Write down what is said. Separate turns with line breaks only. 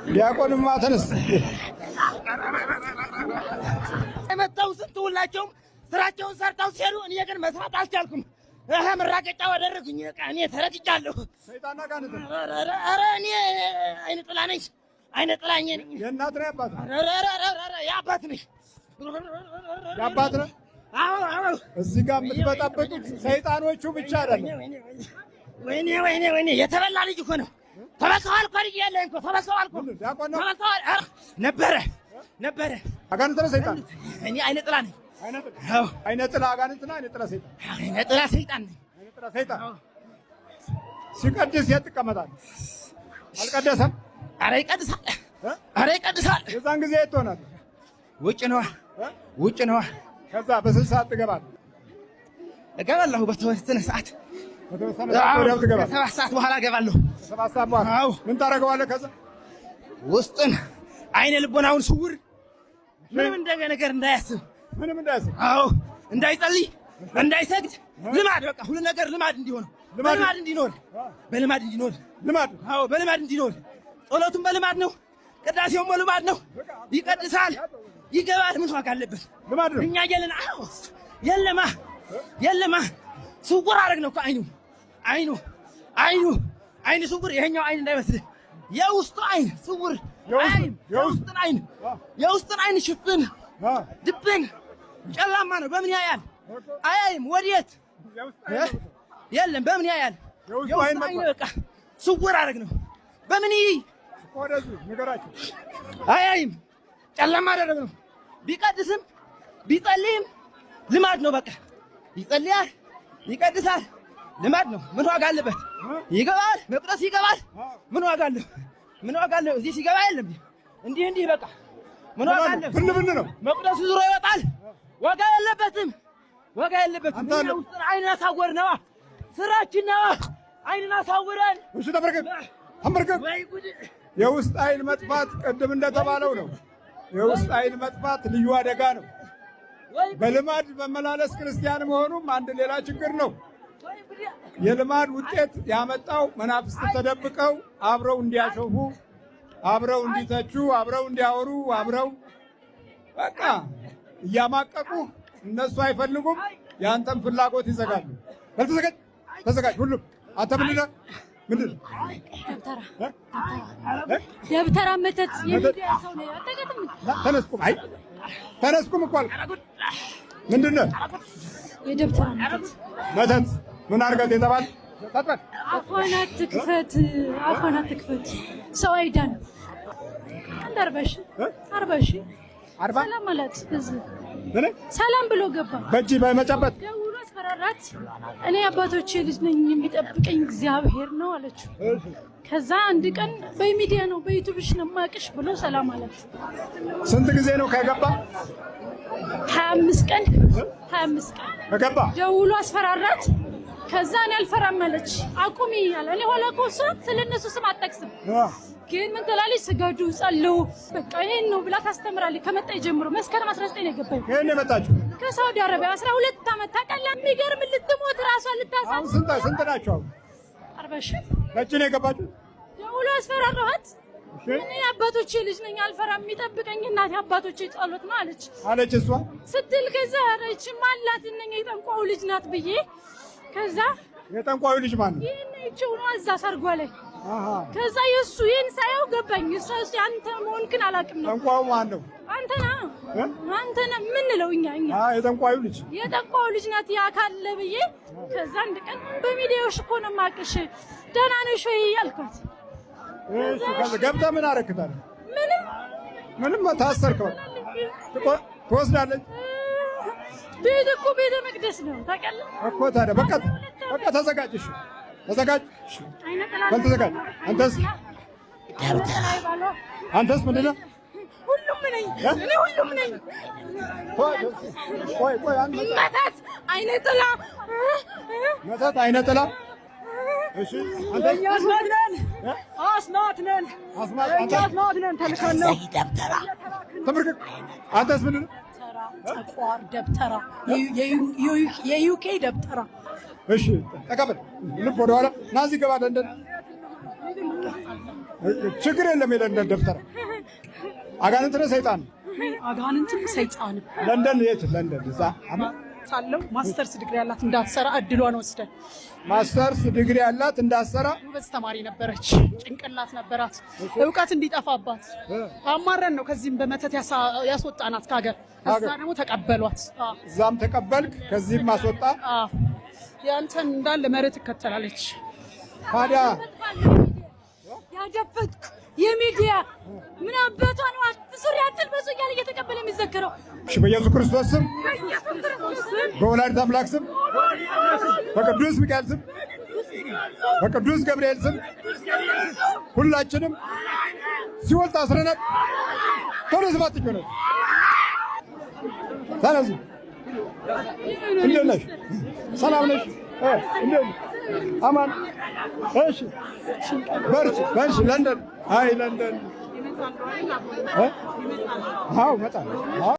ዲያቆንማ ተነስ
መጣው ስትውላቸውም ስራቸውን ሰርተው ሲሄዱ እኔ ግን መስራት አልቻልኩም። መራገጫ ወደረጉኝ። እኔ ተረግጫለሁ።
ሰይጣንና ጋንንት
ኧረ እኔ አይነ ጥላ ነኝ። አይነ ጥላኝ ነኝ።
የእናት ነው ያባት?
ኧረ ያባት ነኝ።
ያባት ነው?
አዎ።
እዚህ ጋር የምትበጣበጡት ሰይጣኖቹ ብቻ አይደለም።
ወይኔ የተበላ ልጅ እኮ ነው። ተበልተዋል እኮ ልጅ ያለኝ እኮ ተበልተዋል እኮ።
ዲያቆን ነው?
ተበልተዋል። ነበረ።
አጋንንት ነው ሰይጣን?
እኔ አይነ ጥላ ነኝ።
አይነ ጥላ አጋንንት ነው? አይነ ጥላ ሰይጣን?
አይነ ጥላ ሰይጣን ነኝ።
አይነ ጥላ ሰይጣን ሲቀድስ የት ትቀመጣለህ? አልቀደሰም?
ኧረ ይቀድሳል።
የዛን ጊዜ የት ትሆናለህ?
ውጭ ነዋ።
ከዛ በስንት ሰዓት ትገባለህ?
እገባለሁ በተወሰነ ሰዓት።
ወዲያው ትገባለህ?
7 ሰዓት በኋላ እገባለሁ።
7 ሰዓት በኋላ?
አዎ።
ምን ታደርገዋለህ? ከዛ
ውስጥን አይነ ልቦናውን ስውር ምንም ነገር እንዳያስብ። አዎ። እንዳይጸልይ እንዳይሰግድ ልማድ በቃ ሁሉ ነገር ልማድ እንዲሆን በልማድ እንዲኖር አዎ በልማድ እንዲኖር። ጸሎቱም በልማድ ነው። ቅዳሴውም በልማድ ነው። ይቀድሳል፣ ይገባል። ምን ዋጋ አለበት?
ልማድ ነው።
እኛ የለን። አዎ የለማ ስውር አደረግ ነው እኮ አይኑ ስውር። ይሄኛው አይን እንዳይመስልህ የውስጡ አይን ስውር። የውስጥን አይን ሽፍን ድብን ጨላማ ነው። በምን ያያል? አያይም። ወዴት የለም። በምን ያያል? የውስጡ አይን በቃ ስውር አደረግ ነው። በምን አያይም። ጨለማ አደረግ ነው። ቢቀድስም ቢጸልይም ልማድ ነው። በቃ ይጸልያል፣ ይቀድሳል። ልማድ ነው። ምን ዋጋ አለበት? ይገባል፣ መቅደስ ይገባል። ምን ዋጋ አለው? እዚህ ሲገባ የለም እንዲህ በቃ ምን ዋጋ አለው?
ብን ነው።
መቅደሱ ዙሮ ይወጣል። ዋጋ የለበትም። ውስጥን አይን አሳወር ነዋ ስራችን ነዋ። አይንን አሳውረን።
እሺ ተመርከክ። የውስጥ አይን መጥፋት ቅድም እንደተባለው ነው። የውስጥ አይን መጥፋት ልዩ አደጋ ነው። በልማድ መመላለስ ክርስቲያን መሆኑም አንድ ሌላ ችግር ነው። የልማድ ውጤት ያመጣው መናፍስት ተደብቀው አብረው እንዲያሾፉ፣ አብረው እንዲተቹ፣ አብረው እንዲያወሩ፣ አብረው በቃ እያማቀቁ እነሱ አይፈልጉም። ያንተም ፍላጎት ይዘጋሉ። ተዘጋጅ ሁሉም። አንተ ምንድን
ደብተራ መተት የሚዲያ ሰው ነው።
ተነስኩም እኮ አልኩ። ምንድን ነው
የደብተራ
መተት? ምን አድርገት የተባለ
አፏን አትክፈት። ሰው አይዳን። አንድ 40 ሺህ ሰላም አላት። ሰላም ብሎ ገባ።
በእጅ በመጨበጥ
ደውሎ አስፈራራት። እኔ አባቶቼ ልጅ ነኝ፣ የሚጠብቀኝ እግዚአብሔር ነው አለችው። ከዛ አንድ ቀን በሚዲያ ነው በዩቲዩብሽ ነው ማቅሽ ብሎ ሰላም አላት።
ስንት ጊዜ ነው ከገባ?
25 ቀን
ከገባ
ደውሎ አስፈራራት። ከዛ እኔ አልፈራም አለች። አቁሚ አለ። እኔ ኋላ እኮ እሷ ስለነሱ ስም አጠቅስም፣ ግን ምን ትላለች? ስገዱ፣ ጸልዩ፣ በቃ ይሄን ነው ብላ ታስተምራለች። ከመጣ ጀምሮ መስከረም 19 ነው የገባኝ።
ይሄን የመጣችሁ
ከሳውዲ አረቢያ 12 ዓመት ታውቃለህ። የሚገርም ልትሞት ራሷን ልታሳብ።
ስንት ናቸው?
40 ሺህ
በእጅ ነው የገባችሁ?
ደውሎ አስፈራራኋት። እኔ አባቶቼ ልጅ ነኝ፣ አልፈራም፣ የሚጠብቀኝ እናቴ አባቶቼ ጸሎት ነው አለች
እሷ
ስትል። ከዛ አረች ማላት እነኛ የጠንቋዩ ልጅ ናት ብዬ ከዛ
የጠንቋዩ ልጅ ማለት ነው
ይሄን እቺው ነው እዛ ሰርጓ ላይ። ከዛ የሱ ይሄን ሳይው ገባኝ። እሱ አንተ መሆንክን አላውቅም ነው።
ጠንቋዩ ማን ነው?
አንተ ነህ ምን ነው? እኛ
የጠንቋዩ ልጅ
ናት ያካለ ብዬ። ከዛ አንድ ቀን በሚዲያዎች እኮ ነው ማቅሽ፣ ደህና ነሽ ወይ አልኳት።
እሺ ከዛ ገብተህ ምን አደረግታለህ? ምንም ታሰርክ። ትወስዳለች።
ቤት እኮ ቤተ መቅደስ ነው ታውቃለህ
እኮ። ታዲያ በቃ ተዘጋጅ። እሺ ተዘጋጅ። ተዘጋጅ። አንተስ ምንድን ነህ?
ሁሉም ነኝ እኔ። መተት
አይነ ጥላ። እሺ አንተ
አስማት ነን ተልከን ነው።
ተመርክ። አንተስ ምንድን ነህ?
ጠቋር ደብተራ፣ የዩኬ ደብተራ።
እሺ ተቀበል። ልብ ወደኋላ ና። እዚህ ገባ። ደንደን ችግር የለም። የለንደን ደብተራ አጋንንት ነው ሰይጣን?
አጋንንትም ሰይጣን።
ለንደን የት? ለንደን እዛ
ሳለው ማስተርስ ዲግሪ ያላት እንዳትሰራ እድሏን ወስደን።
ማስተርስ ዲግሪ ያላት እንዳትሰራ።
ጎበዝ ተማሪ ነበረች፣ ጭንቅላት ነበራት፣ እውቀት እንዲጠፋባት አማረን ነው ከዚህም በመተት ያስወጣናት ከሀገር። እዛ ደግሞ ተቀበሏት።
እዛም ተቀበልክ፣ ከዚህም ማስወጣ።
ያንተን እንዳለ መሬት ትከተላለች።
ታዲያ
ያደፈጥኩ የሚዲያ ምን አባቷ ነው አትሱሪ አትልበሱ እያለ እየተቀበለ የሚዘክረው?
እሺ፣ በኢየሱስ ክርስቶስ ስም፣ በወላዲተ አምላክ ስም፣ በቅዱስ ሚካኤል ስም፣ በቅዱስ ገብርኤል ስም ሁላችንም ሲወል ታስረናል። ቶሎ ስባት ይሆናል። ተነሱ። እንዴት ነሽ? ሰላም ነሽ? እንዴት አማን? እሺ፣ በርቺ። ለንደን አይ ለንደን አዎ፣ መጣ